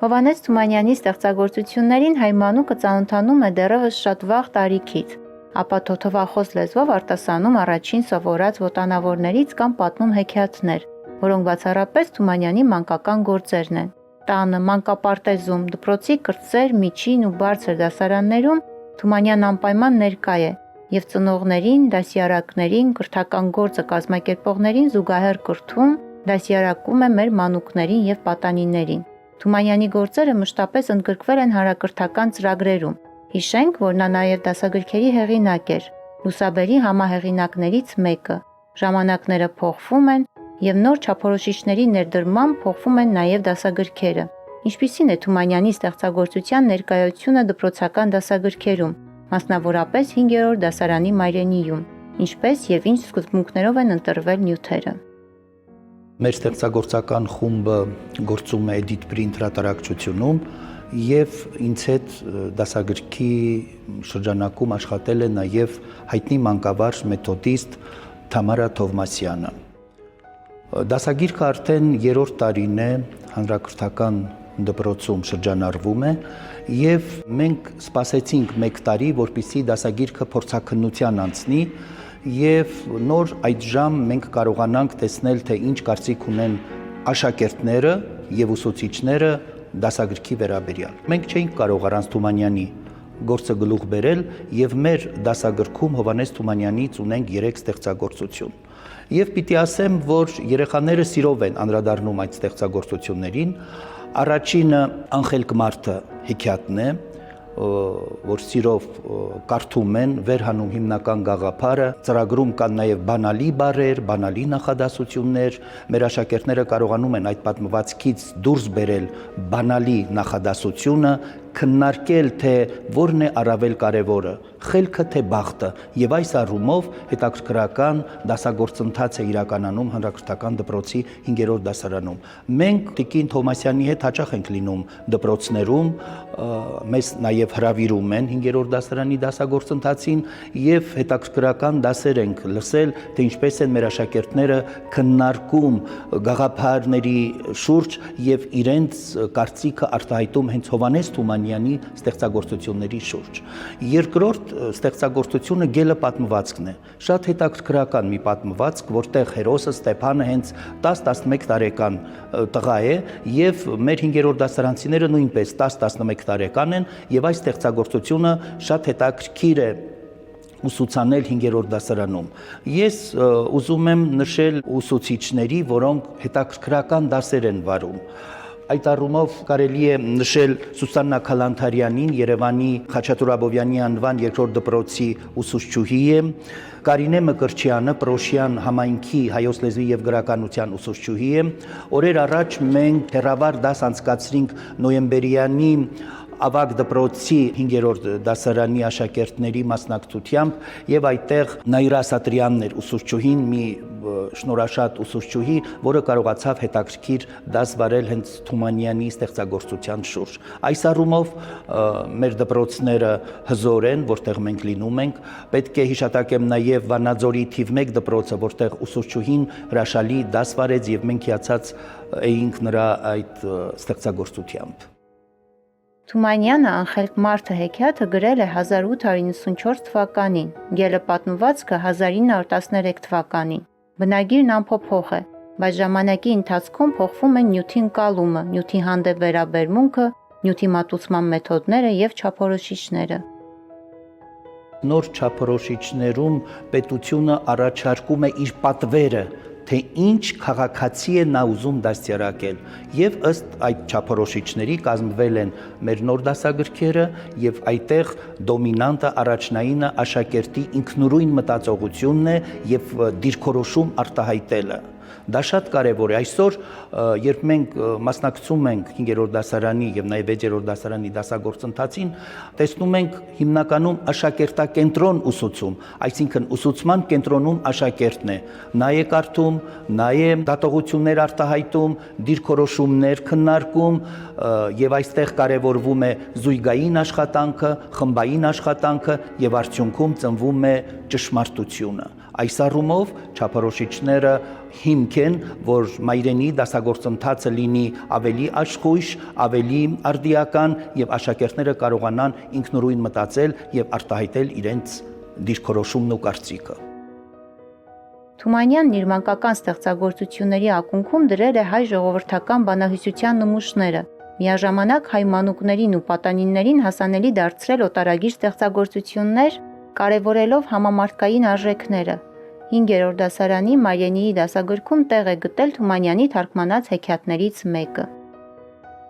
Հովհաննես Թումանյանի ստեղծագործություններին հայ մանուկը ծանոթանում է դեռևս շատ վաղ տարիքից, ապա թոթովախոս լեզվով արտասանում առաջին սովորած ոտանավորներից կամ պատմում հեքիաթներ, որոնք բացառապես Թումանյանի մանկական գործերն են։ Տանը, մանկապարտեզում, դպրոցի կրտսեր, միջին ու բարձր դասարաններում Թումանյանն անպայման ներկա է և ծնողներին, դասիարակներին, կրթական գործը կազմակերպողներին զուգահեռ կրթում, դասիարակում է մեր մանուկներին և պատանիներին։ Թումանյանի գործերը մշտապես ընդգրկվել են հանրակրթական ծրագրերում։ Հիշենք, որ նա նաև դասագրքերի հեղինակ էր, Լուսաբերի համահեղինակներից մեկը։ Ժամանակները փոխվում են և նոր չափորոշիչների ներդրմամբ փոխվում են նաև դասագրքերը։ Ինչպիսին է Թումանյանի ստեղծագործության ներկայությունը դպրոցական դասագրքերում, մասնավորապես 5-րդ դասարանի մայրենիում, ինչպես և ինչ սկզբունքներով են ընտրվել նյութերը։ Մեր ստեղծագործական խումբը գործում է Էդիթ-Պրինտ հրատարակչությունում և ինձ հետ դասագրքի շրջանակում աշխատել է նաև հայտնի մանկավարժ մեթոդիստ Թամարա Թովմասյանը։ Դասագիրքը արդեն 3-րդ տարին է հանրակրթական դպրոցում շրջանառվում է և մենք սպասեցինք 1 տարի, որպեսզի դասագիրքը փորձաքննության անցնի և նոր այդժամ մենք կարողանանք տեսնել, թե ինչ կարծիք ունեն աշակերտները և ուսուցիչները դասագրքի վերաբերյալ։ Մենք չէինք կարող առանց Թումանյանի գործը գլուխ բերել և մեր դասագրքում Հովհաննես Թումանյանից ունենք 3 ստեղծագործություն։ Եվ պիտի ասեմ, որ երեխաները սիրով են անդրադառնում այդ ստեղծագործություններին։ Առաջինը Անխելք մարդը հեքիաթն է, որ սիրով կարդում են, վերհանում հիմնական գաղափարը, ծրագրում կան նաև բանալի բառեր, բանալի նախադասություններ, մեր աշակերտները կարողանում են այդ պատմվածքից դուրս բերել բանալի նախադասությունը, քննարկել, թե որն է առավել կարևորը, խելքը թե բախտը, և այս առումով հետաքրքրական դասագործընթաց է իրականանում հանրակրթական դպրոցի 5-րդ դասարանում։ Մենք տիկին Թովմասյանի հետ հաճախ ենք լինում դպրոցներում, մեզ նաև հրավիրում են 5-րդ դասարանի դասագործընթացին և հետաքրքրական դասեր ենք լսել, թե ինչպես են մեր աշակերտները քննարկում գաղափարների շուրջ և իրենց կարծիքը արտահայտում հենց Հովհաննես Թումանյանի ստեղծագործությունների շուրջ։ Երկրորդ ստեղծագործությունը Գելը պատմվածքն է։ Շատ հետաքրքրական մի պատմվածք, որտեղ հերոսը Ստեփանը հենց 10-11 տարեկան տղա է և մեր 5-րդ դասարանցիները նույնպես 10-11 տարեկան են և այս ստեղծագործությունը շատ հետաքրքիր է ուսուցանել 5-րդ դասարանում։ Ես ուզում եմ նշել ուսուցիչների, որոնք հետաքրքրական դասեր են վարում։ Այդ առումով կարելի է նշել Սուսաննա Քալանթարյանին, Երևանի Խաչատուր Աբովյանի անվան 2-րդ դպրոցի ուսուցչուհի է, Կարինե Մկրտչյանը Պրոշյան համայնքի հայոց լեզվի և գրականության ուսուցչուհի է։ Օրեր առաջ մենք հեռավար դաս անցկացրինք Նոյեմբերյանի ավագ դպրոցի 5-րդ դասարանի աշակերտների մասնակցությամբ և այդտեղ Նաիրա Ասատրյանն էր ուսուցչուհին, մի շնորհաշատ ուսուցչուհի, որը կարողացավ հետաքրքիր դաս վարել հենց Թումանյանի ստեղծագործության շուրջ։ Այս առումով մեր դպրոցները հզոր են, որտեղ մենք լինում ենք։ Պետք է հիշատակեմ նաև Վանաձորի թիվ 1 դպրոցը, որտեղ ուսուցչուհին հրաշալի դաս վարեց և մենք հիացած էինք նրա այդ ստեղծագործությամբ։ Թումանյանը Անխելք մարդը հեքիաթը գրել է 1894 թվականին, Գելը պատմվածքը 1913 թվականին։ Բնագիրն անփոփոխ է, բայց ժամանակի ընթացքում փոխվում են նյութի ընկալումը, նյութի հանդեպ վերաբերմունքը, նյութի մատուցման մեթոդները և չափորոշիչները։ Նոր չափորոշիչներում պետությունը առաջարկում է իր պատվերը, թե ինչ քաղաքացի է նա ուզում դաստիարակել, և ըստ այդ չափորոշիչների կազմվել են մեր նոր դասագրքերը և այդտեղ դոմինանտը առաջնայինը աշակերտի ինքնուրույն մտածողությունն է և դիրքորոշում արտահայտելը։ Դա շատ կարևոր է։ Այսօր, երբ մենք մասնակցում ենք 5-րդ դասարանի և նաև 6-րդ դասարանի դասագործընթացին, տեսնում ենք հիմնականում աշակերտակենտրոն ուսուցում, այսինքն ուսուցման կենտրոնում աշակերտն է, նա է կարդում, նա է դատողություններ արտահայտում, դիրքորոշումներ քննարկում և այստեղ կարևորվում է զույգային աշխատանքը, խմբային աշխատանքը և արդյունքում ծնվում է ճշմարտությունը։ Այս առումով չափորոշիչները հիմք են, որ մայրենի դասագործընթացը լինի ավելի աշխույժ, ավելի արդիական եւ աշակերտները կարողանան ինքնուրույն մտածել եւ արտահայտել իրենց դիրքորոշումն ու կարծիքը։ Թումանյանն իր մանկական ստեղծագործությունների ակունքում դրել է հայ ժողովրդական բանահյուսության նմուշները, միաժամանակ հայ մանուկներին ու պատանիներին հասանելի դարձրել օտարագիր ստեղծագործություններ, կարևորելով համամարտկային արժեքները։ 5-րդ դասարանի Մարիենիի դասագրքում տեղ է գտել Թումանյանի թարգմանած հեքիաթներից մեկը։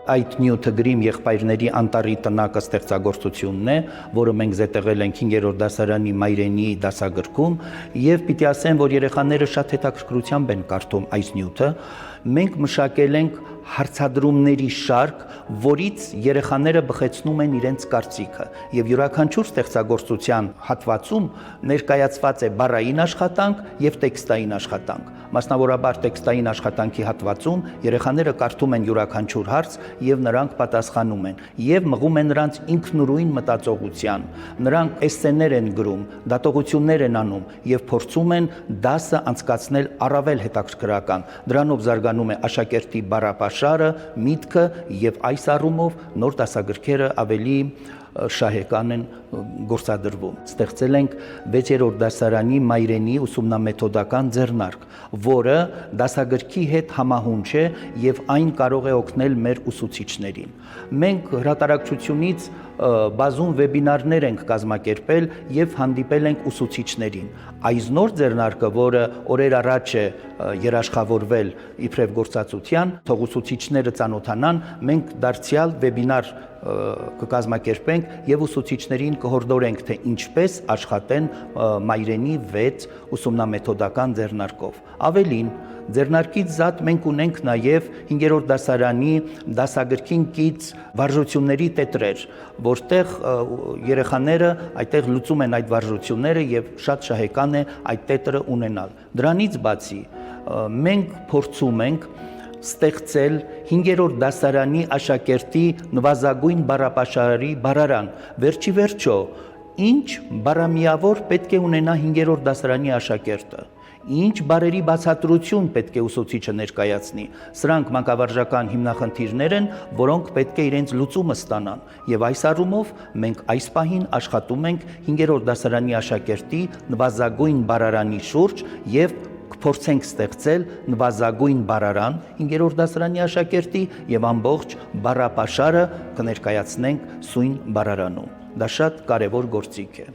Այդ նյութը գրիմ եղբայրների անտառի տնակը ստեղծագործությունն է, որը մենք զետեղել ենք 5-րդ դասարանի Մայրենիի դասագրքում, եւ պիտի ասեմ, որ երեխաները շատ հետաքրքրությամբ են կարդում այս նյութը։ Մենք մշակել ենք հարցադրումների շարք, որից երեխաները բխեցնում են իրենց կարծիքը, եւ յուրաքանչյուր ստեղծագործության հատվածում ներկայացված է բառային աշխատանք եւ տեքստային աշխատանք։ Մասնավորաբար տեքստային աշխատանքի հատվածում երեխաները կարդում են յուրաքանչյուր հարց եւ նրանք պատասխանում են եւ մղում են նրանց ինքնուրույն մտածողության։ Նրանք էսսեներ են գրում, դատողություններ են անում եւ փորձում են դասը անցկացնել առավել հետաքրքրական։ Դրանով զարգանում է աշակերտի բառապաշարը, միտքը եւ այս առումով նոր դասագրքերը ավելի շահեկան են գործադրվում։ Ստեղծել ենք 6-րդ դասարանի Մայրենի ուսումնամեթոդական ձեռնարկ, որը դասագրքի հետ համահունչ է եւ այն կարող է օգնել մեր ուսուցիչներին։ Մենք հրատարակչությունից բազում վեբինարներ ենք կազմակերպել եւ հանդիպել ենք ուսուցիչներին։ Այս նոր ձեռնարկը, որը օրեր առաջ է երաշխավորվել իբրև գործածության, թող ուսուցիչները ծանոթանան, մենք դարձյալ վեբինար կկազմակերպենք եւ ուսուցիչներին կհորդորենք, թե ինչպես աշխատեն Մայրենի 6 ուսումնամեթոդական ձեռնարկով։ Ավելին, ձեռնարկից զատ մենք ունենք նաև 5-րդ դասարանի դասագրքին կից վարժությունների տետրեր, որտեղ երեխաները այդտեղ լուծում են այդ վարժությունները եւ շատ շահեկան է այդ տետրը ունենալ։ Դրանից բացի մենք փորձում ենք ստեղծել 5-րդ դասարանի աշակերտի նվազագույն բառապաշարի բառարան։ Վերջի վերջո, ինչ բառամիավոր պետք է ունենա 5-րդ դասարանի աշակերտը։ Ինչ բարերի բացատրություն պետք է ուսուցիչը ներկայացնի։ Սրանք մանկավարժական հիմնախնդիրներ են, որոնք պետք է իրենց լուծումը ստանան։ Եվ այս առումով մենք այս պահին աշխատում ենք 5-րդ դասարանի աշակերտի նվազագույն բառարանի շուրջ եւ փորձենք ստեղծել նվազագույն բառարան 5-րդ դասարանի աշակերտի եւ ամբողջ բառապաշարը կներկայացնենք սույն բառարանում։ Դա շատ կարեւոր գործիք է։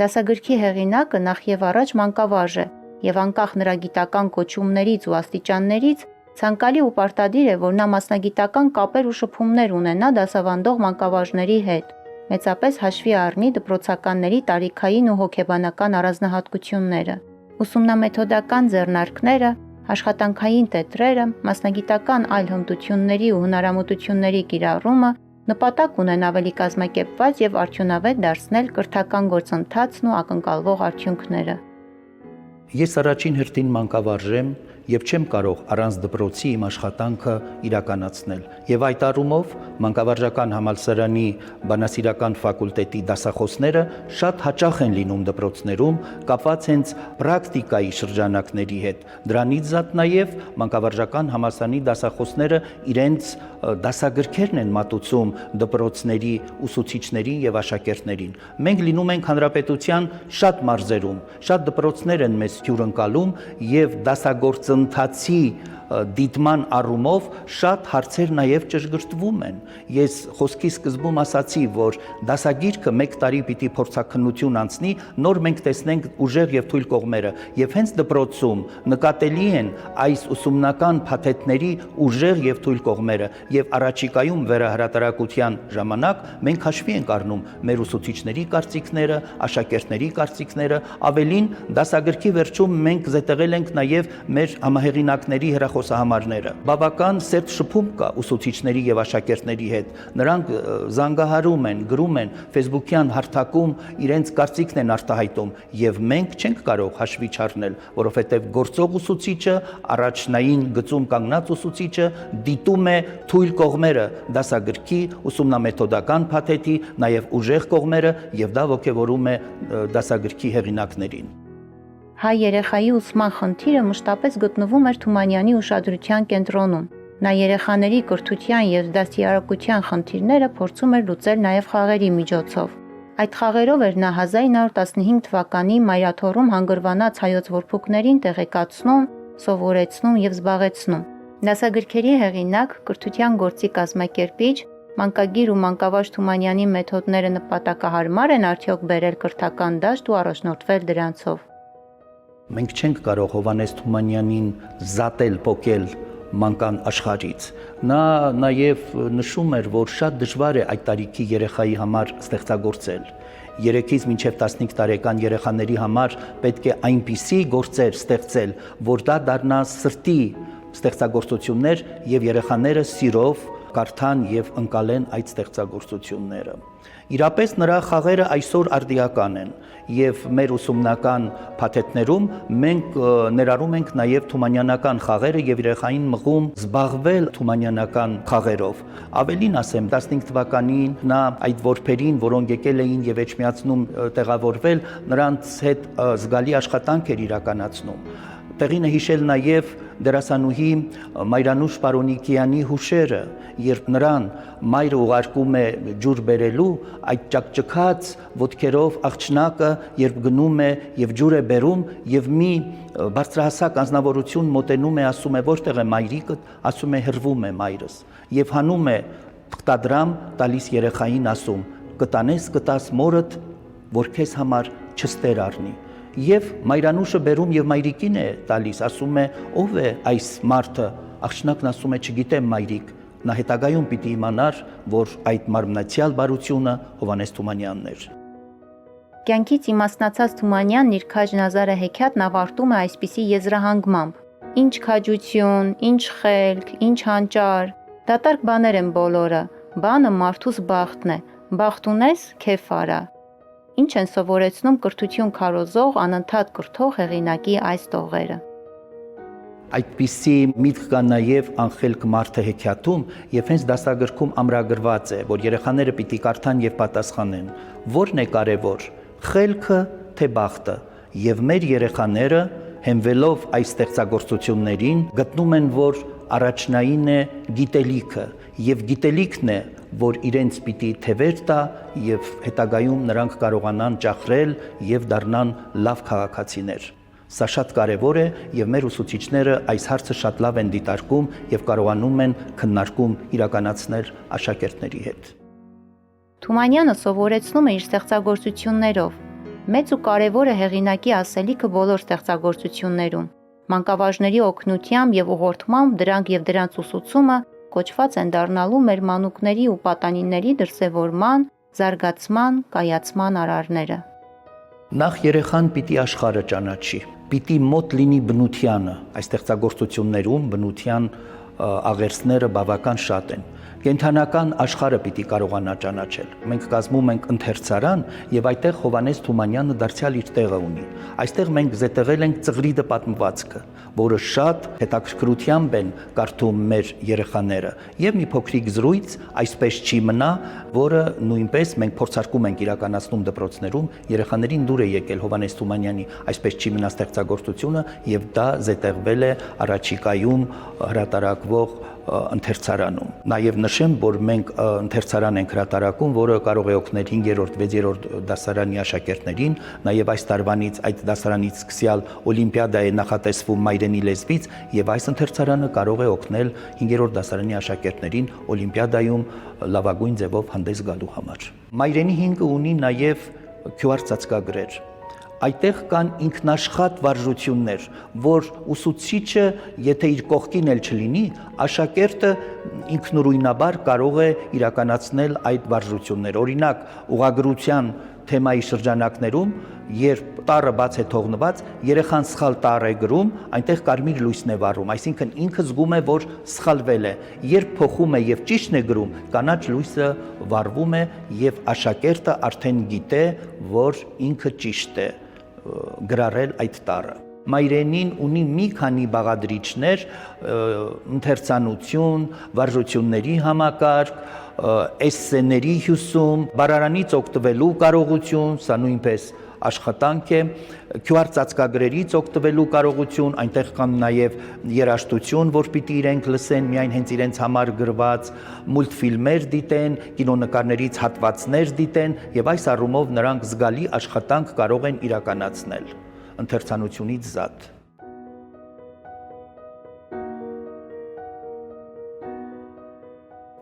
Դասագրքի հեղինակը նախ եւ առաջ մանկավարժ է եւ անկախ նրա գիտական կոչումներից ու աստիճաններից ցանկալի ու պարտադիր է, որ նա մասնագիտական կապեր ու շփումներ ունենա դասավանդող մանկավարժների հետ, մեծապես հաշվի առնի դպրոցականների տարիքային ու հոգեբանական առանձնահատկությունները։ Ուսումնամեթոդական ձեռնարկները, աշխատանքային տետրերը, մասնագիտական այլ հմտությունների ու հնարամտությունների կիրառումը նպատակ ունեն ավելի կազմակերպված եւ արդյունավետ դարձնել կրթական գործընթացն ու ակնկալվող արդյունքները։ Ես առաջին հերթին մանկավարժ եմ եւ չեմ կարող առանց դպրոցի իմ աշխատանքը իրականացնել։ Եվ այդ առումով մանկավարժական համալսարանի բանասիրական ֆակուլտետի դասախոսները շատ հաճախ են լինում դպրոցներում, կապված հենց պրակտիկայի շրջանակների հետ։ Դրանից զատ նաեւ մանկավարժական համալսարանի դասախոսները իրենց դասագրքերն են մատուցում դպրոցների ուսուցիչներին եւ աշակերտներին։ Մենք լինում ենք հանրապետության շատ մարզերում, շատ դպրոցներ են մեզ հյուրընկալում եւ դասագործընթացի դիտման առումով շատ հարցեր նաև ճշգրտվում են։ Ես խոսքի սկզբում ասացի, որ դասագիրքը 1 տարի պիտի փորձաքննություն անցնի, նոր մենք տեսնենք ուժեղ եւ թույլ կողմերը, եւ հենց դպրոցում նկատելի են այս ուսումնական փաթեթների ուժեղ եւ թույլ կողմերը, եւ առաջիկայում վերահրատարակության ժամանակ մենք հաշվի ենք առնում մեր ուսուցիչների կարծիքները, աշակերտների կարծիքները, ավելին դասագրքի վերջում մենք զետեղել ենք նաև մեր համահեղինակների հեռախոսահամարները։ Բավական սերտ շփում կա ուսուցիչների եւ աշակերտների հետ։ Նրանք զանգահարում են, գրում են, Facebook-յան հարթակում իրենց կարծիքն են արտահայտում եւ մենք չենք կարող հաշվի չառնել, որովհետեւ գործող ուսուցիչը, առաջնային գծում կանգնած ուսուցիչը դիտում է թույլ կողմերը դասագրքի, ուսումնամեթոդական փաթեթի, նաեւ ուժեղ կողմերը եւ դա ողջևորում է դասագրքի հեղինակներին։ հայ երեխայի ուսման խնդիրը մշտապես գտնվում էր Թումանյանի ուշադրության կենտրոնում։ Նա երեխաների կրթության և դաստիարակության խնդիրները փորձում էր լուծել նաև խաղերի միջոցով։ Այդ խաղերով էր նա 1915 թվականի մայրաթոռում հանգրվանած հայոց որբուքներին տեղեկացնում, սովորեցնում և զբաղեցնում։ Դասագրքերի հեղինակ, կրթության գործի կազմակերպիչ, մանկագիր ու մանկավարժ Թումանյանի մեթոդները նպատակահարմար են արդյոք բերել կրթական դաշտ ու առաջնորդվել դրանցով։ Մենք չենք կարող Հովհաննես Թումանյանին զատել, պոկել մանկան աշխարհից։ Նա նաև նշում էր, որ շատ դժվար է այդ տարիքի երեխայի համար ստեղծագործել։ 3-ից մինչև 15 տարեկան երեխաների համար պետք է այնպիսի գործեր ստեղծել, որ դա դառնա սրտի ստեղծագործություններ եւ երեխաները սիրով կարդան եւ ընկալեն այդ ստեղծագործությունները։ Իրապես նրա խաղերը այսօր արդիական են եւ մեր ուսումնական փաթեթներում մենք ներառում ենք նաեւ թումանյանական խաղերը եւ երեխային մղում զբաղվել թումանյանական խաղերով։ Ավելին ասեմ, 15 թվականին նա այդ որբերին, որոնք եկել էին եւ էջմիածնում տեղավորվել, նրանց հետ զգալի աշխատանք էր իրականացնում։ Տեղին է հիշել նաև դերասանուհի Մայրանուշ Պարոնիկյանի հուշերը, երբ նրան մայրը ուղարկում է ջուր բերելու, այդ ճակճկած ոտքերով աղջնակը երբ գնում է եւ ջուր է բերում եւ մի բարձրահասակ անձնավորություն մոտենում է, ասում է որտեղ է մայրիկը, ասում է հրվում է մայրս եւ հանում է թղթադրամ տալիս երեխային, ասում կտանես կտաս մորդ, որ քեզ համար չստեր առնի։ Եվ Մայրանուշը բերում եւ մայրիկին է տալիս, ասում է ով է այս մարդը, աղջնակն ասում է չգիտեմ մայրիկ, նա հետագայում պիտի իմանար, որ այդ մարմնացյալ բարությունը Հովհաննես Թումանյանն էր։ Կյանքից իմաստնացած Թումանյանն իր քաջնազարը հեքիաթն ավարտում է այսպիսի եզրահանգմամբ. Ինչ քաջություն, ինչ խելք, ինչ հանճար, դատարկ բաներ են բոլորը, բանը մարդուս բախտն է, բախտ ունես, քեֆ արա։ Ինչ են սովորեցնում կրթություն քարոզող, անընդհատ կրթող հեղինակի այս տողերը։ Այդպիսի միտք կա նաև Անխելք մարդը հեքիաթում եւ հենց դասագրքում ամրագրված է, որ երեխաները պիտի կարդան եւ պատասխանեն, որն է կարևոր, խելքը թե բախտը, եւ մեր երեխաները հենվելով այս ստեղծագործություններին գտնում են, որ առաջնային է գիտելիքը եւ գիտելիքն է, որ իրենց պիտի թևեր տա եւ հետագայում նրանք կարողանան ճախրել եւ դառնան լավ քաղաքացիներ։ Սա շատ կարևոր է եւ մեր ուսուցիչները այս հարցը շատ լավ են դիտարկում եւ կարողանում են քննարկում իրականացնել աշակերտների հետ։ Թումանյանը սովորեցնում է իր ստեղծագործություններով։ Մեծ ու կարևոր է հեղինակի ասելիքը բոլոր ստեղծագործություններում։ Մանկավարժների օգնությամբ եւ ուղղորդմամբ դրանք եւ դրանց ուսուցումը կոչված են դառնալու մեր մանուկների ու պատանիների դրսևորման, զարգացման, կայացման արարները։ Նախ երեխան պիտի աշխարհը ճանաչի, պիտի մոտ լինի բնությանը, այս ստեղծագործություններում բնության աղերսները բավական շատ են։ Կենթանական աշխարհը պիտի կարողանա ճանաչել։ Մենք կազմում ենք ընթերցարան եւ այդտեղ Հովհաննես Թումանյանը դարձյալ իր տեղը ունի։ Այստեղ մենք զետեղել ենք Ծղրիդը պատմվածքը, որը շատ հետաքրքրությամբ են կարդում մեր երեխաները։ Եվ մի փոքրիկ զրույց այսպես չի մնա, որը նույնպես մենք փորձարկում ենք իրականացնում դպրոցներում, երեխաներին դուր է եկել Հովհաննես Թումանյանի այսպես չի մնա ստեղծագործությունը եւ դա զետեղվել է առաջիկայում հրատարակվող ընթերցարանում։ Նաև նշեմ, որ մենք ընթերցարան ենք հրատարակում, որը կարող է օգնել 5-րդ, 6-րդ դասարանի աշակերտներին, նաև այս տարվանից այդ դասարանից սկսյալ օլիմպիադա է նախատեսվում մայրենի լեզվից, եւ այս ընթերցարանը կարող է օգնել 5-րդ դասարանի աշակերտներին օլիմպիադայում լավագույն ձևով հանդես գալու համար։ Մայրենի 5-ը ունի նաև QR ծածկագրեր։ Այդտեղ կան ինքնաշխատ վարժություններ, որ ուսուցիչը, եթե իր կողքին էլ չլինի, աշակերտը ինքնուրույնաբար կարող է իրականացնել այդ վարժությունները։ Օրինակ, ուղղագրության թեմայի շրջանակներում, երբ տառը բաց է թողնված, երեխան սխալ տառ է գրում, այնտեղ կարմիր լույսն է վառում, այսինքն ինքը զգում է, որ սխալվել է։ Երբ փոխում է եւ ճիշտն է գրում, կանաչ լույսը վառվում է եւ աշակերտը արդեն գիտե, որ ինքը ճիշտ է գրառել այդ տառը։ մայրենին ունի մի քանի բաղադրիչներ՝ ընթերցանություն, վարժությունների համակարգ, էսսեների հյուսում, բառարանից օգտվելու կարողություն, սա նույնպես աշխատանք է, QR ծածկագրերից օգտվելու կարողություն, այնտեղ կան նաև երաժշտություն, որ պիտի իրենք լսեն միայն հենց իրենց համար գրված, մուլտֆիլմեր դիտեն, կինոնկարներից հատվածներ դիտեն եւ այս առումով նրանք զգալի աշխատանք կարող են իրականացնել ընթերցանությունից զատ։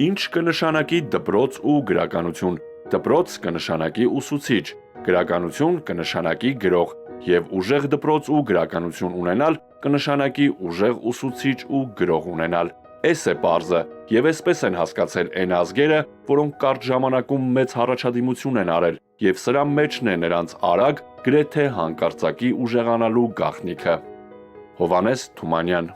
Ինչ կնշանակի դպրոց ու գրականություն։ Դպրոց կնշանակի ուսուցիչ, գրականություն կնշանակի գրող, եւ ուժեղ դպրոց ու գրականություն ունենալ կնշանակի ուժեղ ուսուցիչ ու գրող ունենալ։ Էս է պարզը, եւ այսպես են հասկացել այն ազգերը, որոնք կարճ ժամանակում մեծ առաջադիմություն են արել, եւ սրա մեջն է նրանց արագ, գրեթե հանկարծակի ուժեղանալու գաղտնիքը։ Հովհաննես Թումանյան